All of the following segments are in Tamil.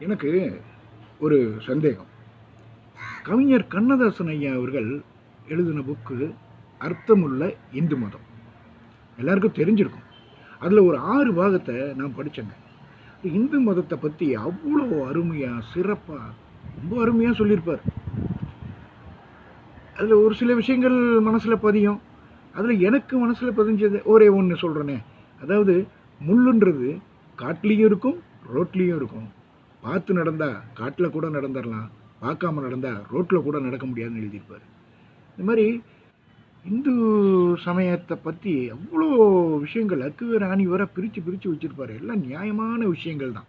எனக்கு ஒரு சந்தேகம். கவிஞர் கண்ணதாசன் ஐயா அவர்கள் எழுதின புக்கு அர்த்தமுள்ள இந்து மதம். எல்லாருக்கும் தெரிஞ்சிருக்கும். அதில் ஒரு 6 பாகத்தை நான் படித்தேங்க. இந்து மதத்தை பற்றி அவ்வளோ அருமையாக சிறப்பாக ரொம்ப அருமையாக சொல்லியிருப்பார். அதில் ஒரு சில விஷயங்கள் மனசில் பதியும். அதில் எனக்கு மனசில் பதிஞ்சது ஒரே ஒன்று சொல்கிறேனே, அதாவது முள்ளுன்றது காட்டுலேயும் இருக்கும் ரோட்லேயும் இருக்கும். பார்த்து நடந்தால் காட்டில் கூட நடந்துடலாம், பார்க்காம நடந்தால் ரோட்டில் கூட நடக்க முடியாதுன்னு எழுதியிருப்பார். இந்த மாதிரி இந்து சமயத்தை பற்றி அவ்வளோ விஷயங்கள் அக்கு வேறு ஆணி வர பிரித்து பிரித்து வச்சுருப்பார். எல்லாம் நியாயமான விஷயங்கள் தான்.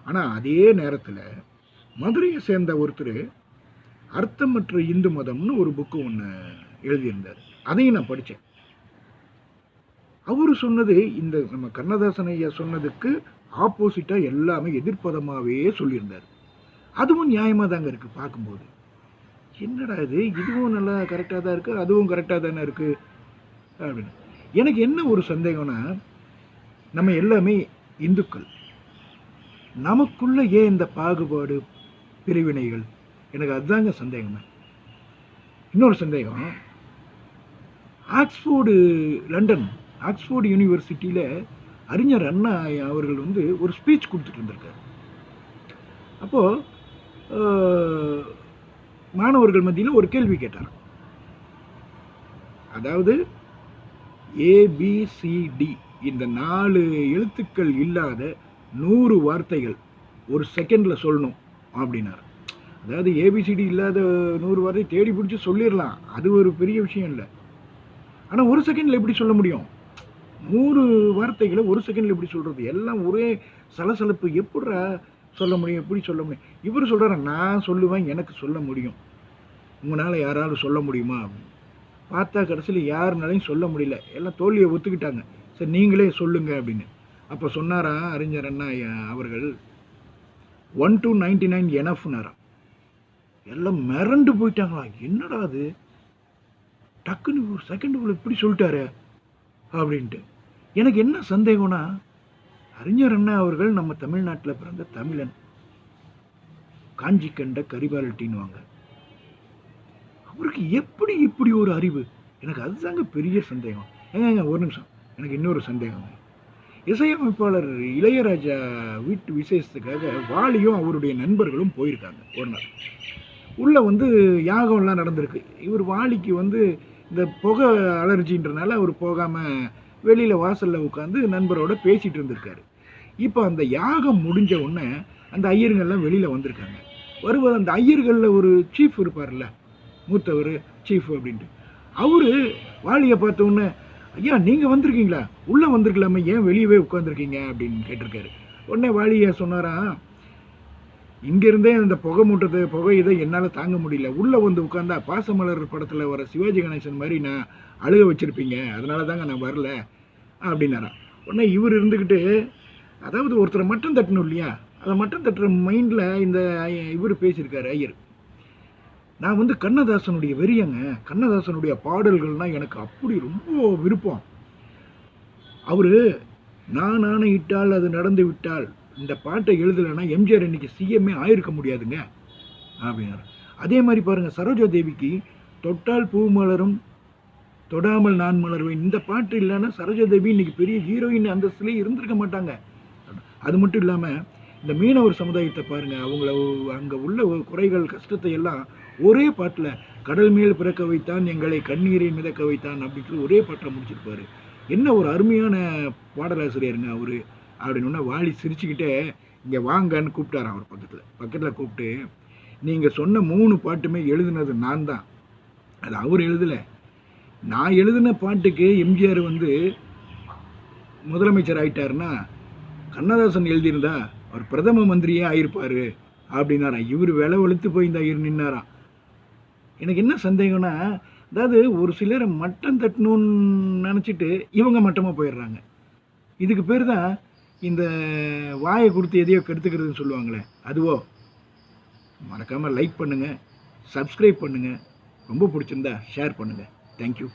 ஆனால் அதே நேரத்தில் மதுரையை சேர்ந்த ஒருத்தர் அர்த்தமற்ற இந்து மதம்னு ஒரு புக்கு ஒன்று எழுதியிருந்தார். அதையும் நான் படித்தேன். அவர் சொன்னது இந்த நம்ம கண்ணதாசன் ஐயா சொன்னதுக்கு ஆப்போசிட்டாக எல்லாமே எதிர்ப்பதமாகவே சொல்லியிருந்தார். அதுவும் நியாயமாக தாங்க இருக்குது. பார்க்கும்போது என்னடா இதுவும் நல்லா கரெக்டாக தான் இருக்குது, அதுவும் கரெக்டாக தானே இருக்குது அப்படின்னு. எனக்கு என்ன ஒரு சந்தேகம்னா, நம்ம எல்லாமே இந்துக்கள், நமக்குள்ள ஏன் இந்த பாகுபாடு பிரிவினைகள்? எனக்கு அதுதாங்க சந்தேகமே. இன்னொரு சந்தேகம், லண்டன் ஆக்ஸ்போர்டு யூனிவர்சிட்டியில் அறிஞர் அண்ணா அவர்கள் ஒரு ஸ்பீச் கொடுத்துட்டு இருந்திருக்காரு. அப்போது மாணவர்கள் மத்தியில் ஒரு கேள்வி கேட்டார். அதாவது ABCD இந்த 4 எழுத்துக்கள் இல்லாத 100 வார்த்தைகள் ஒரு செகண்டில் சொல்லணும் அப்படின்னார். அதாவது ABCD இல்லாத 100 வார்த்தை தேடி பிடிச்சி சொல்லிடலாம், அது ஒரு பெரிய விஷயம் இல்லை. ஆனால் ஒரு செகண்டில் எப்படி சொல்ல முடியும்? 100 வார்த்தைகளை ஒரு செகண்டில் எப்படி சொல்கிறது? எல்லாம் ஒரே சலசலப்பு, எப்படி சொல்ல முடியும்? எப்படி சொல்ல முடியும்? இவர் சொல்கிறார், நான் சொல்லுவேன், எனக்கு சொல்ல முடியும், உங்களால் யாராலும் சொல்ல முடியுமா அப்படின்னு. பார்த்தா கடைசியில் யாருனாலையும் சொல்ல முடியல, எல்லாம் தோல்வியை ஒத்துக்கிட்டாங்க. சரி நீங்களே சொல்லுங்க அப்படின்னு. அப்போ சொன்னாரா அறிஞர் அண்ணா அவர்கள் 1 to 99 எனஃப்னாராம். எல்லாம் மிரண்டு போயிட்டாங்களா, என்னடா அது டக்குன்னு ஒரு செகண்டுக்குள்ள இப்படி சொல்லிட்டாரு அப்படின்ட்டு. எனக்கு என்ன சந்தேகம்னா, அறிஞர் அண்ணா அவர்கள் நம்ம தமிழ்நாட்டில் பிறந்த தமிழன், காஞ்சி கண்ட கரிபாலட்டின்னுவாங்க. அவருக்கு எப்படி இப்படி ஒரு அறிவு? எனக்கு அதுதாங்க பெரிய சந்தேகம். ஏங்க ஒரு நிமிஷம், எனக்கு இன்னொரு சந்தேகம். இசையமைப்பாளர் இளையராஜா வீட்டு விசேஷத்துக்காக வாலியும் அவருடைய நண்பர்களும் போயிருக்காங்க. ஒரு நாள் உள்ளே யாகம்லாம் நடந்திருக்கு. இவர் வாலிக்கு இந்த புகை அலர்ஜின்றனால அவர் போகாமல் வெளியில் வாசலில் உட்காந்து நண்பரோட பேசிகிட்டு இருந்திருக்காரு. இப்போ அந்த யாகம் முடிஞ்ச உடனே அந்த ஐயருங்கள்லாம் வெளியில் வந்திருக்காங்க. வருவது அந்த ஐயர்களில் ஒரு சீஃப் இருப்பார்ல, மூத்தவர் சீஃப் அப்படின்ட்டு, அவர் வாலியை பார்த்த உடனே, ஐயா நீங்கள் வந்திருக்கீங்களா, உள்ளே வந்திருக்கலாமே, ஏன் வெளியவே உட்காந்துருக்கீங்க அப்படின்னு கேட்டிருக்காரு. உடனே வாலியை சொன்னாரா, இங்கேருந்தே அந்த புகை இதை என்னால் தாங்க முடியல, உள்ளே உட்காந்தா பாசமலர் படத்தில் வர சிவாஜி கணேசன் மாதிரி நான் அழுக வச்சுருப்பீங்க, அதனால தாங்க நான் வரல அப்படின்னாராம். உடனே இவர் இருந்துக்கிட்டு, அதாவது ஒருத்தரை மட்டம் தட்டணும் இல்லையா, அதை மட்டம் தட்டுற மைண்டில் இந்த இவர் பேசியிருக்காரு ஐயர். நான் கண்ணதாசனுடைய வெறியங்க, கண்ணதாசனுடைய பாடல்கள்னால் எனக்கு அப்படி ரொம்ப விருப்பம். அவர் நான் ஆணையிட்டால் அது நடந்து விட்டால் இந்த பாட்டை எழுதலைன்னா எம்ஜிஆர் இன்னைக்கு சிஎம்ஏ ஆயிருக்க முடியாதுங்க அப்படின்னாரு. அதே மாதிரி பாருங்கள், சரோஜா தேவிக்கு தொட்டால் பூ மலரும் தொடாமல் நான் மலருவேன், இந்த பாட்டு இல்லைன்னா சரோஜா தேவி இன்னைக்கு பெரிய ஹீரோயின் அந்தஸ்துலேயே இருந்திருக்க மாட்டாங்க. அது மட்டும் இல்லாமல் இந்த மீனவர் சமுதாயத்தை பாருங்கள், அவங்கள அங்கே உள்ள குறைகள் கஷ்டத்தை எல்லாம் ஒரே பாட்டில், கடல் மேல் பிறக்க வைத்தான் எங்களை கண்ணீரை மிதக்க வைத்தான் அப்படின்னு ஒரே பாட்டில் முடிச்சிருப்பாரு. என்ன ஒரு அருமையான பாடலாசிரியருங்க அவர் அப்படின்னு. வாலி சிரிச்சுக்கிட்டே இங்கே வாங்கன்னு கூப்பிட்டாரான். அவர் பக்கத்தில் கூப்பிட்டு, நீங்கள் சொன்ன 3 பாட்டுமே எழுதுனது நான் தான், அது அவர் எழுதலை. நான் எழுதின பாட்டுக்கு எம்ஜிஆர் முதலமைச்சர் ஆயிட்டாருன்னா கண்ணதாசன் எழுதியிருந்தா அவர் பிரதம மந்திரியே ஆயிருப்பார் அப்படின்னாராம். இவர் விலை வெளுத்து போய் இந்த ஐயர் நின்னாராம். எனக்கு என்ன சந்தேகம்னா, அதாவது ஒரு சிலரை மட்டம் தட்டணும்னு நினச்சிட்டு இவங்க மட்டமாக போயிடுறாங்க. இதுக்கு பேர் தான் இந்த வாயை கொடுத்து எதையோ கெடுத்துக்கிறதுன்னு சொல்லுவாங்களே, அதுவோ. மறக்காமல் லைக் பண்ணுங்கள், சப்ஸ்கிரைப் பண்ணுங்கள், ரொம்ப பிடிச்சிருந்தா ஷேர் பண்ணுங்கள். தேங்க்யூ.